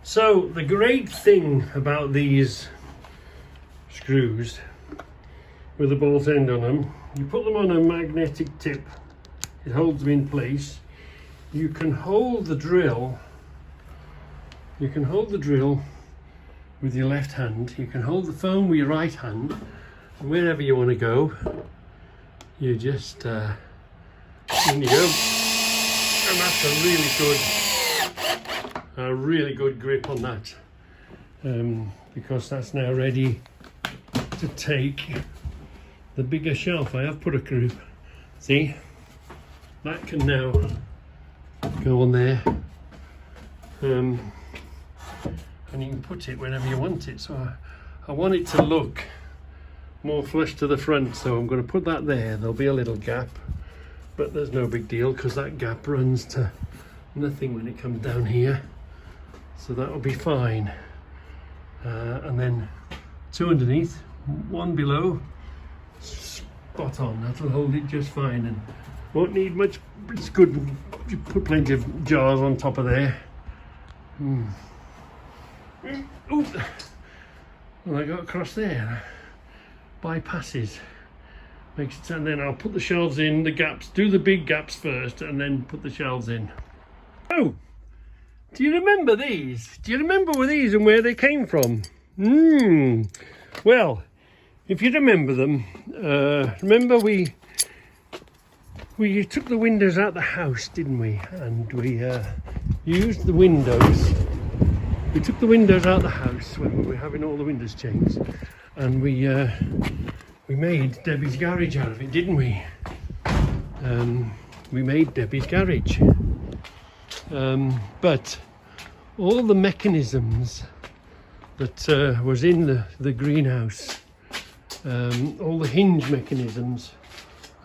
So the great thing about these screws with a bolt end on them, you put them on a magnetic tip, it holds them in place. You can hold the drill, with your left hand, you can hold the phone with your right hand, and wherever you want to go, you just in you go. And that's a really good grip on that, because that's now ready to take the bigger shelf. I have put a group, see, that can now go on there, and you can put it whenever you want it. So I want it to look more flush to the front, so I'm going to put that there. There'll be a little gap, but there's no big deal because that gap runs to nothing when it comes down here, so that'll be fine. And then two underneath, one below, spot on. That'll hold it just fine and won't need much. It's good. You put plenty of jars on top of there. Ooh. Well, I got across there. Bypasses. Makes it, and then I'll put the shelves in, the gaps, do the big gaps first and then put the shelves in. Oh, do you remember these? Do you remember these and where they came from? Well, if you remember them, remember we took the windows out the house, didn't we? And we used the windows. We took the windows out the house when we were having all the windows changed, and we made Debbie's garage out of it, didn't we? We made Debbie's garage. But all the mechanisms that was in the greenhouse, all the hinge mechanisms.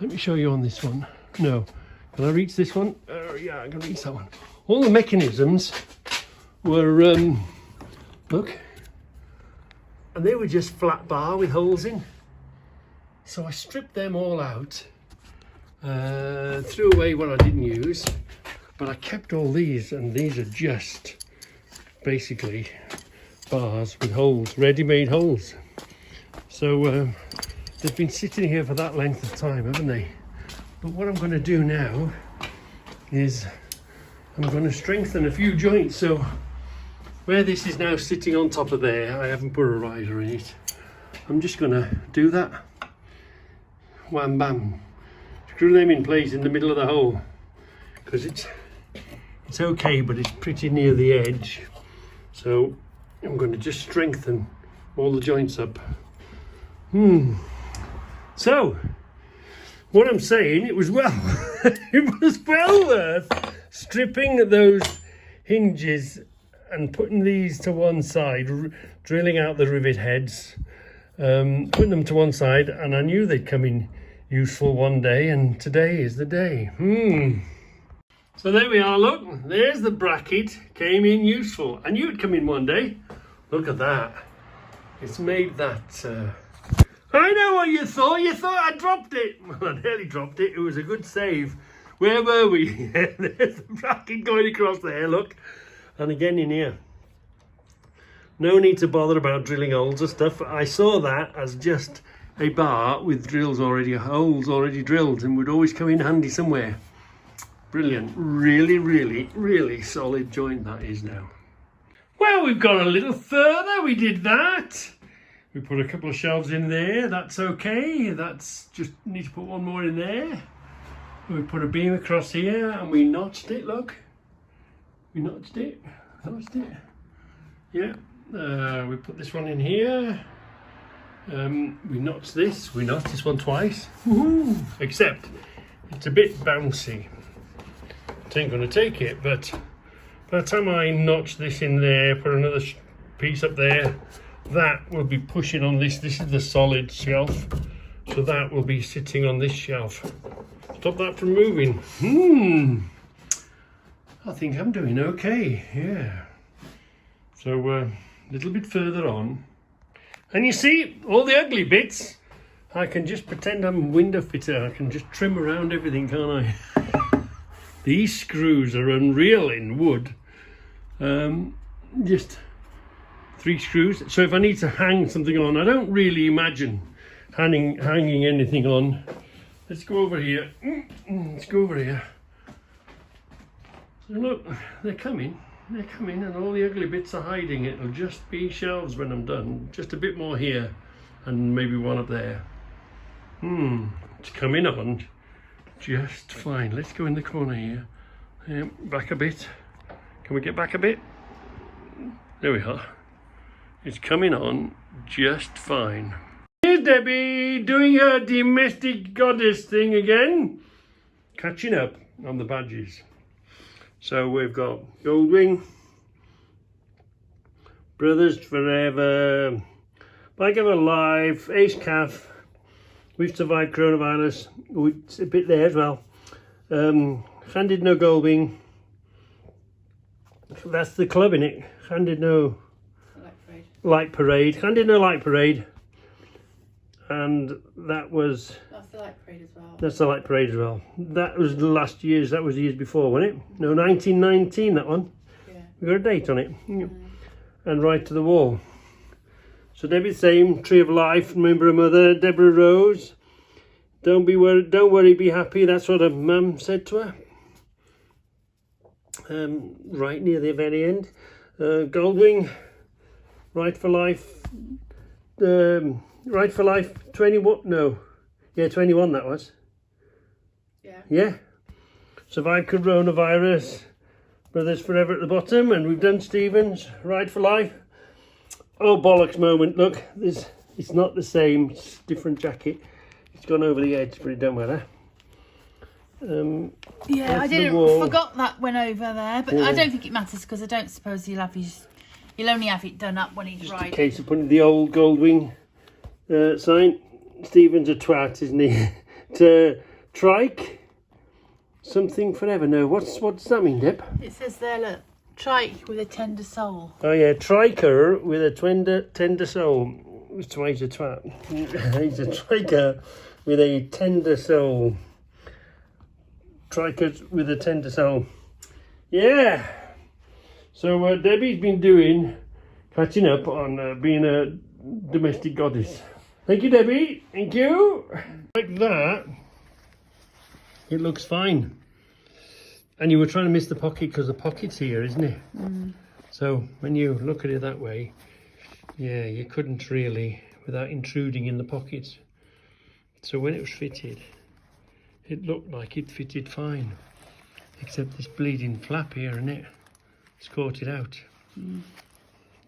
Let me show you on this one. No, can I reach this one? Yeah, I can reach that one. All the mechanisms were, look, and they were just flat bar with holes in. So I stripped them all out, threw away what I didn't use, but I kept all these, and these are just basically bars with holes, ready-made holes. So they've been sitting here for that length of time, haven't they? But what I'm going to do now is I'm going to strengthen a few joints. So where this is now sitting on top of there, I haven't put a riser in it. I'm just going to do that. Wham bam. Screw them in place in the middle of the hole, because it's okay, but it's pretty near the edge. So I'm going to just strengthen all the joints up. So what I'm saying, it was well worth stripping those hinges and putting these to one side, drilling out the rivet heads, putting them to one side, and I knew they'd come in useful one day, and today is the day. So there we are, look, there's the bracket, came in useful. I knew it'd come in one day. Look at that. It's made that... I know what you thought I dropped it. Well, I nearly dropped it. It was a good save. Where were we? There's the bracket going across there, look. And again in here. No need to bother about drilling holes or stuff. I saw that as just a bar with holes already drilled, and would always come in handy somewhere. Brilliant. Really solid joint that is now. Well, we've gone a little further. We did that. We put a couple of shelves in there. That's okay. That's just need to put one more in there. We put a beam across here and we notched it, look. We notched it. Yeah. We put this one in here. We notched this. We notched this one twice. Woohoo! Except it's a bit bouncy. It ain't going to take it, but by the time I notch this in there, put another piece up there, that will be pushing on this. This is the solid shelf, so that will be sitting on this shelf. Stop that from moving. I think I'm doing okay, yeah. So a little bit further on, and you see all the ugly bits, I can just pretend I'm a window fitter. I can just trim around everything, can't I? These screws are unreal in wood. just 3 screws. So if I need to hang something on, I don't really imagine hanging anything on. Let's go over here. Let's go over here. So look, they're coming, and all the ugly bits are hiding. It'll just be shelves when I'm done. Just a bit more here, and maybe one up there. It's coming on just fine. Let's go in the corner here. Back a bit. Can we get back a bit? There we are. It's coming on just fine. Here's Debbie doing her domestic goddess thing again. Catching up on the badges. So we've got Goldwing, Brothers Forever, Bike of a Life, Ace Calf. We've survived coronavirus. It's a bit there as well. Handed No Goldwing. That's the club in it. Handed No Light Parade. Handed No Light Parade. And that was... That's the Light Parade as well. That's the Light Parade as well. That was the last year's. That was the years before, wasn't it? No, 1919, that one. Yeah. We got a date on it. And Right to the Wall. So Debbie, same. Tree of Life. Remember her mother, Deborah Rose. Don't worry, be happy. That's what her mum said to her. Right near the very end. Goldwing. Right for Life. Right for Life. 21. No. Yeah, 21 that was. Yeah. Yeah. Survive coronavirus. Brothers Forever at the bottom. And we've done Stevens. Right for Life. Oh, bollocks moment. Look, it's not the same. It's a different jacket. It's gone over the edge, but it don't matter. Yeah, I forgot that went over there, but I don't think it matters because I don't suppose you'll only have it done up when he's Just riding. a case of putting the old Goldwing sign. Stephen's a twat, isn't he? To trike something forever. No, what does that mean, Deb? It says there, look. Trike with a tender soul. Oh yeah, triker with a tender soul. That's why he's a twat. He's a triker with a tender soul. Trikers with a tender soul. Yeah. So Debbie's been catching up on being a domestic goddess. Thank you, Debbie. Thank you. Like that, it looks fine. And you were trying to miss the pocket because the pocket's here, isn't it? So when you look at it that way, yeah, you couldn't really, without intruding in the pockets. So when it was fitted, it looked like it fitted fine. Except this bleeding flap here, innit? It's caught it out.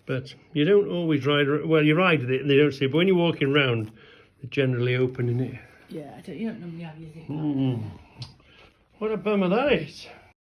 But you don't always ride, well, you ride with it and they don't see it, but when you're walking around, they're generally open, innit? Yeah, you don't normally have your zip. What a bummer that is.